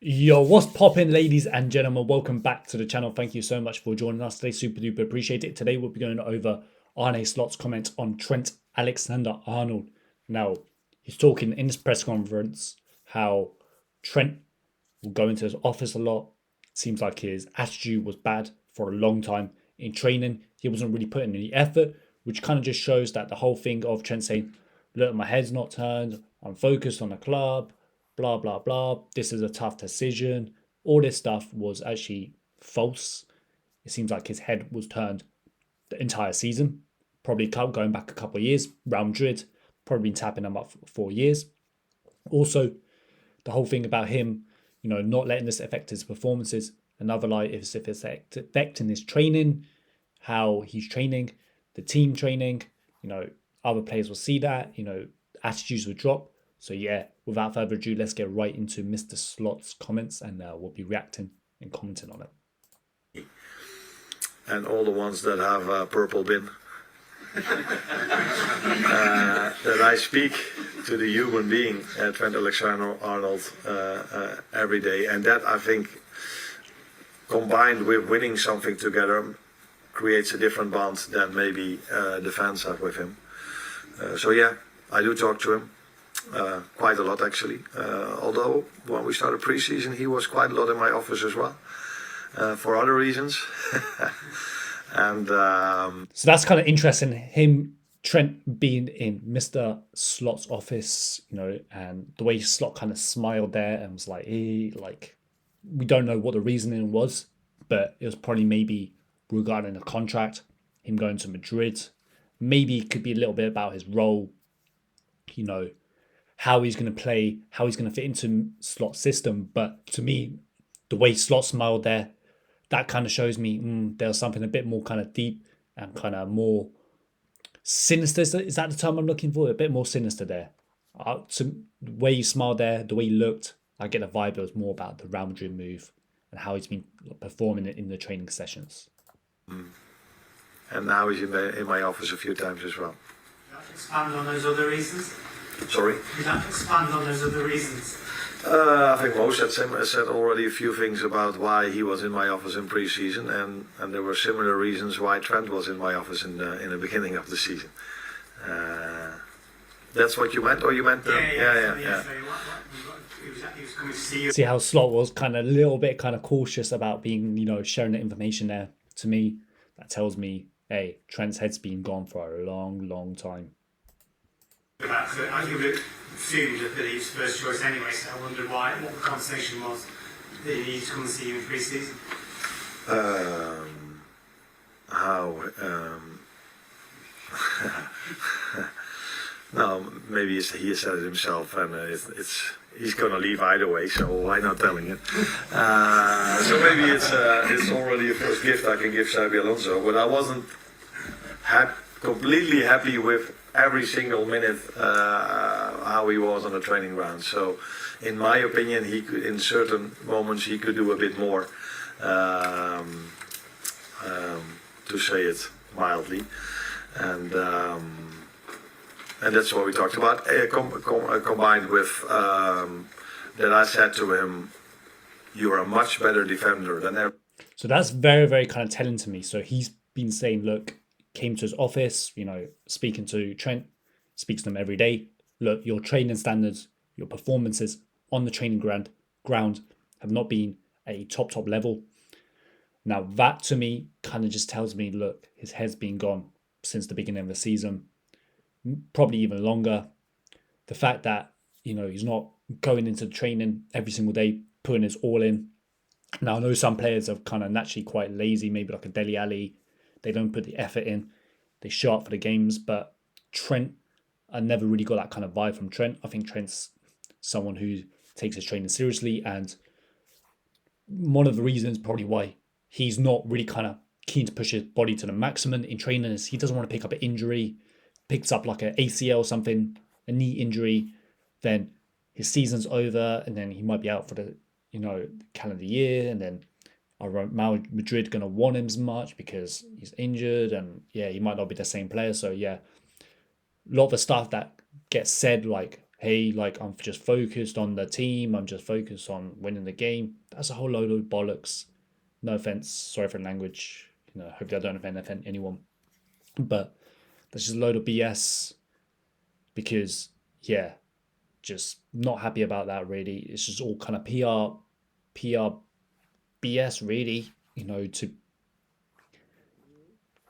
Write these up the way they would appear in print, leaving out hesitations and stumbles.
Yo, what's poppin', ladies and gentlemen? Welcome back to the channel. Thank you so much for joining us today. Super duper appreciate it. Today we'll be going over Arne Slot's comments on Trent Alexander-Arnold. Now, he's talking in this press conference how Trent will go into his office a lot. Seems like his attitude was bad for a long time in training. He wasn't really putting any effort, which kind of just shows that the whole thing of Trent saying, look, my head's not turned. I'm focused on the club, blah, blah, blah. This is a tough decision. All this stuff was actually false. It seems like his head was turned the entire season. Probably going back a couple of years. Real Madrid, probably been tapping them up for 4 years. Also, the whole thing about him, not letting this affect his performances. Another lie is if it's affecting his training, how he's training, the team training. Other players will see that. Attitudes will drop. So yeah, without further ado, let's get right into Mr. Slot's comments, and we'll be reacting and commenting on it. And all the ones that have a purple bin. That I speak to the human being, Trent Alexander-Arnold, every day. And that, I think, combined with winning something together, creates a different bond than maybe the fans have with him. So yeah, I do talk to him. Quite a lot actually. Although when we started pre-season, he was quite a lot in my office as well, for other reasons. And so that's kind of interesting. Trent being in Mr. Slot's office, and the way Slot kind of smiled there and was like, we don't know what the reasoning was, but it was probably maybe regarding a contract, him going to Madrid. Maybe it could be a little bit about his role, how he's going to play, how he's going to fit into Slot's system. But to me, the way Slot smiled there, that kind of shows me there's something a bit more kind of deep and kind of more sinister. Is that the term I'm looking for? A bit more sinister there. The way he smiled there, the way he looked, I get a vibe it was more about the Real Madrid move and how he's been performing it in the training sessions. And now he's in my office a few times as well. Expand on those other reasons? Sorry? Could that expand on those other reasons? I think Mo said already a few things about why he was in my office in pre-season, and there were similar reasons why Trent was in my office in the beginning of the season. That's what you meant, or you meant? Yeah. So he was coming to see you. See how Slot was kind of a little bit kind of cautious about being, sharing the information there. To me, that tells me, hey, Trent's head's been gone for a long, long time. I would have assumed that he was first choice anyway, so I wondered what the conversation was that he needed to come and see you in pre-season. No, maybe he said it himself, and he's going to leave either way, so why not telling it? So maybe it's already a first gift I can give Xabi Alonso, but I wasn't completely happy with every single minute how he was on the training ground. So, in my opinion, he could, in certain moments, he could do a bit more, to say it mildly, and that's what we talked about. Combined with that, I said to him, "You are a much better defender than ever." So that's very, very kind of telling to me. So he's been saying, look, came to his office, speaking to Trent, speaks to him every day. Look, your training standards, your performances on the training ground have not been at a top level. Now that to me kind of just tells me, look, his head's been gone since the beginning of the season, probably even longer. The fact that, he's not going into the training every single day, putting his all in. Now I know some players are kind of naturally quite lazy, maybe like a Dele Alli. They don't put the effort in. They show up for the games. But Trent, I never really got that kind of vibe from Trent. I think Trent's someone who takes his training seriously. And one of the reasons probably why he's not really kind of keen to push his body to the maximum in training is he doesn't want to pick up an injury. Picks up like an ACL or something, a knee injury, then his season's over and then he might be out for the, calendar year, and then are Real Madrid going to want him as much because he's injured, and he might not be the same player. So a lot of the stuff that gets said, like hey, like I'm just focused on the team, I'm just focused on winning the game. That's a whole load of bollocks. No offense, sorry for the language. Hopefully I don't offend anyone. But that's just a load of BS because, yeah, just not happy about that really. It's just all kind of PR BS really, to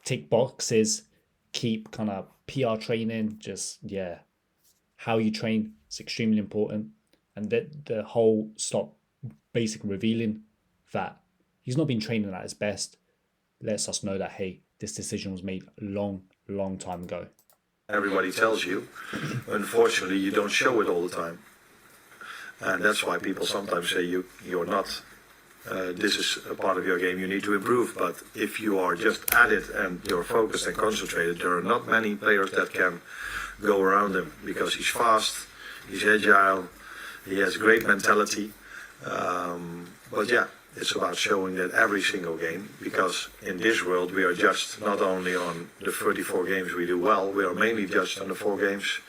tick boxes, keep kind of PR training, just, yeah, how you train is extremely important. And that the whole stop basically revealing that he's not been training at his best lets us know that, hey, this decision was made a long time ago. Everybody tells you, unfortunately, you don't show it all the time. And that's why people sometimes say you're not, this is a part of your game you need to improve. But if you are just at it and you're focused and concentrated, there are not many players that can go around him because he's fast, he's agile, he has great mentality. But yeah, it's about showing that every single game, because in this world we are judged not only on the 34 games we do well, we are mainly judged on the 4 games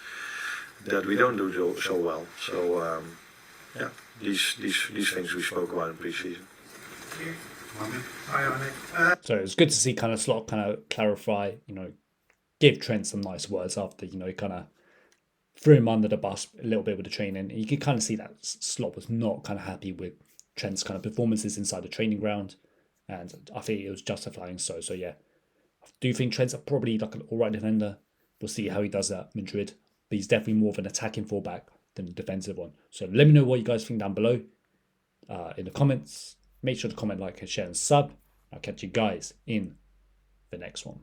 that we don't do so well. So yeah, these things we spoke about in pre-season. Hi, Arne. So it's good to see kind of Slot kind of clarify, give Trent some nice words after, kind of threw him under the bus a little bit with the training. You could kind of see that Slot was not kind of happy with Trent's kind of performances inside the training ground, and I think it was justifying so. So yeah, I do think Trent's probably like an alright defender. We'll see how he does at Madrid, but he's definitely more of an attacking fullback than a defensive one. So let me know what you guys think down below in the comments. Make sure to comment, like, share, and sub. I'll catch you guys in the next one.